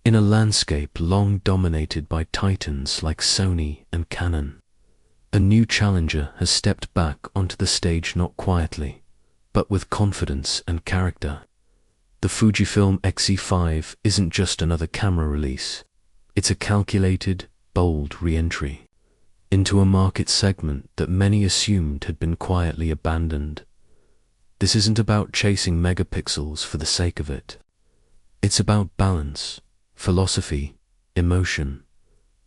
In a landscape long dominated by titans like Sony and Canon, a new challenger has stepped back onto the stage, not quietly, but with confidence and character. The Fujifilm X-E5 isn't just another camera release. It's a calculated, bold re-entry into a market segment that many assumed had been quietly abandoned. This isn't about chasing megapixels for the sake of it. It's about balance, philosophy, emotion.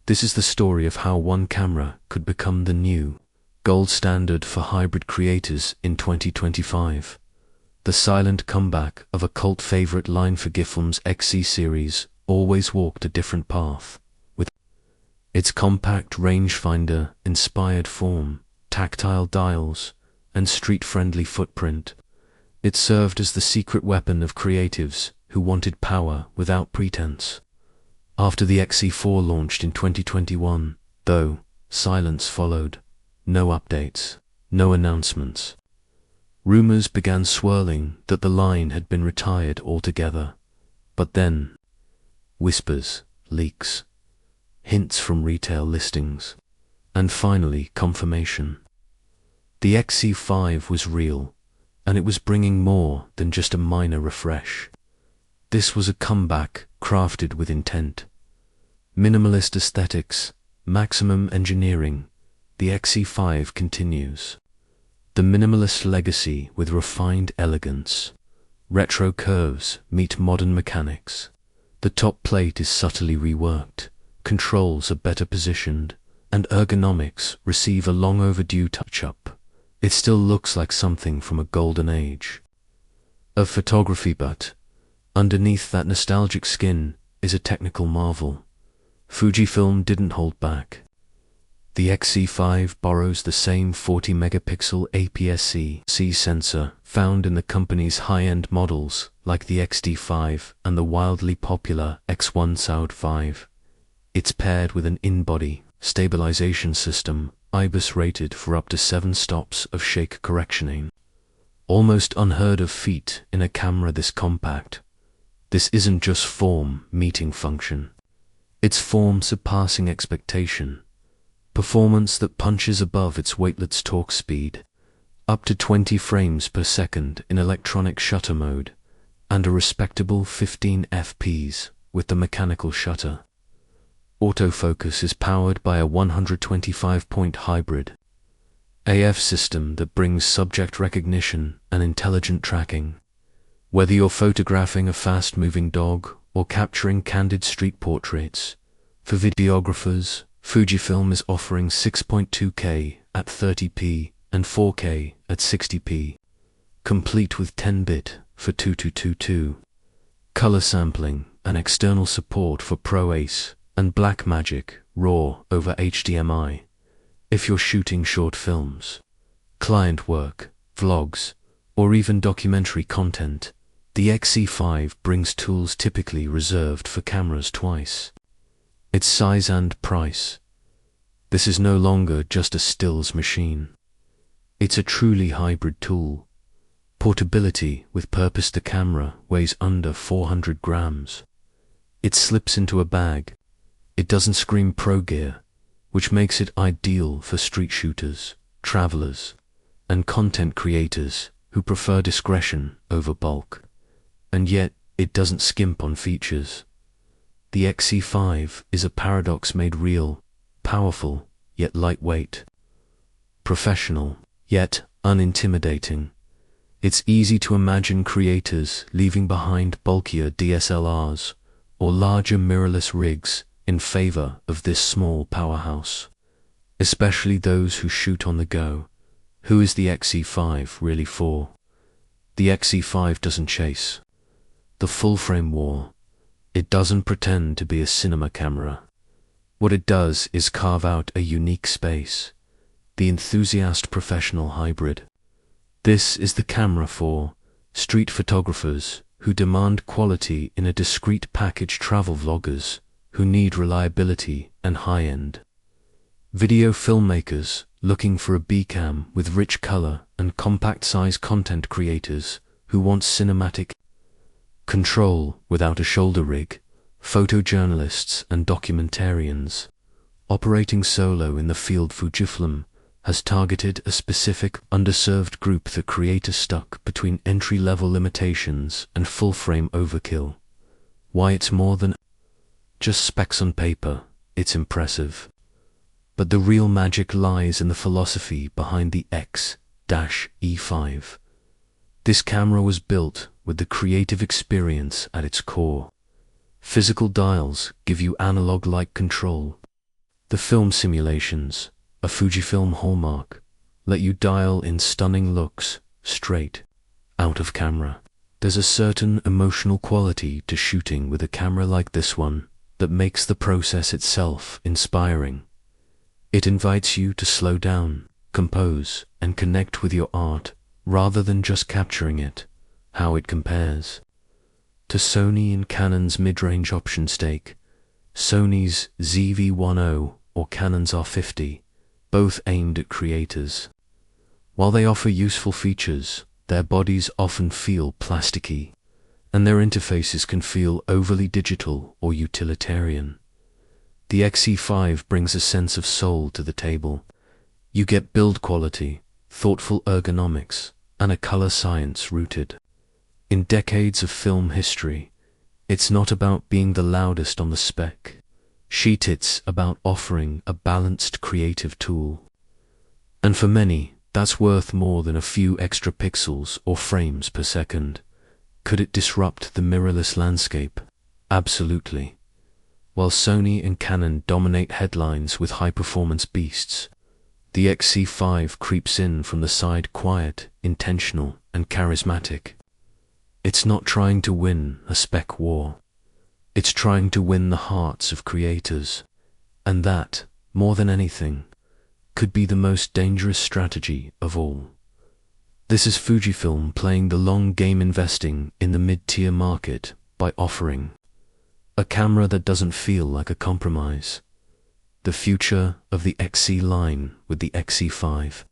This is the story of how one camera could become the new gold standard for hybrid creators in 2025. The silent comeback of a cult favorite line. Fujifilm's X-E series always walked a different path. With its compact rangefinder-inspired form, tactile dials, and street-friendly footprint, it served as the secret weapon of creatives who wanted power without pretense. After the X-E4 launched in 2021, though, silence followed. No updates, no announcements. Rumors began swirling that the line had been retired altogether. But then, whispers, leaks, hints from retail listings, and finally confirmation. The X-E5 was real, and it was bringing more than just a minor refresh. This was a comeback crafted with intent. Minimalist aesthetics, maximum engineering. The X-E5 continues the minimalist legacy with refined elegance. Retro curves meet modern mechanics. The top plate is subtly reworked, controls are better positioned, and ergonomics receive a long overdue touch-up. It still looks like something from a golden age of photography, but underneath that nostalgic skin is a technical marvel. Fujifilm didn't hold back. The X-E5 borrows the same 40-megapixel APS-C sensor found in the company's high-end models like the X-D5 and the wildly popular X-1/5. It's paired with an in-body stabilization system, IBIS rated for up to 7 stops of shake correction. Almost unheard of feat in a camera this compact. This isn't just form meeting function. It's form surpassing expectation. Performance that punches above its waitlet's torque speed, up to 20 frames per second in electronic shutter mode, and a respectable 15 fps with the mechanical shutter. Autofocus is powered by a 125-point hybrid AF system that brings subject recognition and intelligent tracking. Whether you're photographing a fast-moving dog or capturing candid street portraits, for videographers, Fujifilm is offering 6.2K at 30p and 4K at 60p, complete with 10-bit for 2222, color sampling and external support for ProAce and Blackmagic RAW over HDMI. If you're shooting short films, client work, vlogs, or even documentary content, the X-E5 brings tools typically reserved for cameras twice its size and price. This is no longer just a stills machine. It's a truly hybrid tool. Portability with purpose. The camera weighs under 400 grams. It slips into a bag. It doesn't scream pro gear, which makes it ideal for street shooters, travelers, and content creators who prefer discretion over bulk. And yet, it doesn't skimp on features. The X-E5 is a paradox made real, powerful, yet lightweight, professional, yet unintimidating. It's easy to imagine creators leaving behind bulkier DSLRs or larger mirrorless rigs in favor of this small powerhouse, especially those who shoot on the go. Who is the X-E5 really for? The X-E5 doesn't chase the full-frame war. It doesn't pretend to be a cinema camera. What it does is carve out a unique space, the enthusiast professional hybrid. This is the camera for street photographers who demand quality in a discreet package, travel vloggers who need reliability and high-end, video filmmakers looking for a B-cam with rich color, and compact-size content creators who want cinematic control without a shoulder rig. photojournalists and documentarians. Operating solo in the field, Fujifilm has targeted a specific, underserved group that creators stuck between entry-level limitations and full-frame overkill. Why it's more than just specs on paper, it's impressive. But the real magic lies in the philosophy behind the X-E5. This camera was built with the creative experience at its core. Physical dials give you analog-like control. The film simulations, a Fujifilm hallmark, let you dial in stunning looks straight out of camera. There's a certain emotional quality to shooting with a camera like this one that makes the process itself inspiring. It invites you to slow down, compose, and connect with your art rather than just capturing it. How it compares to Sony and Canon's mid-range option stake, Sony's ZV-10 or Canon's R50, both aimed at creators. While they offer useful features, their bodies often feel plasticky, and their interfaces can feel overly digital or utilitarian. The X-E5 brings a sense of soul to the table. You get build quality, thoughtful ergonomics, and a color science rooted in decades of film history. It's not about being the loudest on the spec sheet, it's about offering a balanced creative tool. And for many, that's worth more than a few extra pixels or frames per second. Could it disrupt the mirrorless landscape? Absolutely. While Sony and Canon dominate headlines with high-performance beasts, the X-E5 creeps in from the side, quiet, intentional, and charismatic. It's not trying to win a spec war. It's trying to win the hearts of creators. And that, more than anything, could be the most dangerous strategy of all. This is Fujifilm playing the long game, investing in the mid-tier market by offering a camera that doesn't feel like a compromise. The future of the X-E line with the X-E5.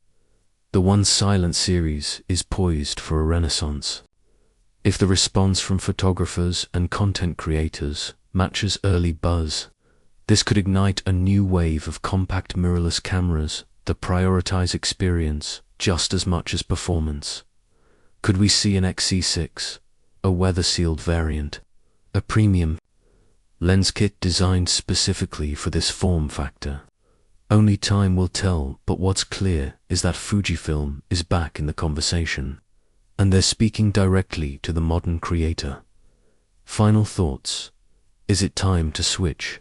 The once silent series is poised for a renaissance. If the response from photographers and content creators matches early buzz, this could ignite a new wave of compact mirrorless cameras that prioritize experience just as much as performance. Could we see an X-E6, a weather-sealed variant, a premium lens kit designed specifically for this form factor? Only time will tell, but what's clear is that Fujifilm is back in the conversation, and they're speaking directly to the modern creator. Final thoughts. Is it time to switch?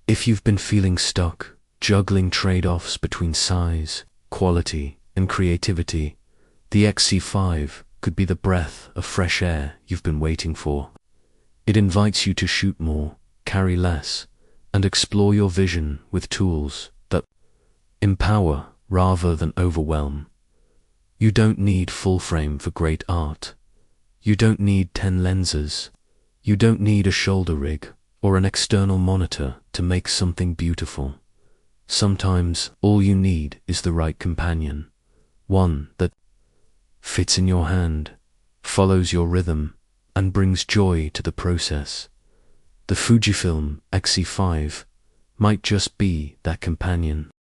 If you've been feeling stuck, juggling trade-offs between size, quality, and creativity, the X-E5 could be the breath of fresh air you've been waiting for. It invites you to shoot more, carry less, and explore your vision with tools that empower rather than overwhelm. You don't need full frame for great art. You don't need 10 lenses. You don't need a shoulder rig or an external monitor to make something beautiful. Sometimes all you need is the right companion, one that fits in your hand, follows your rhythm, and brings joy to the process. The Fujifilm X-E5 might just be that companion.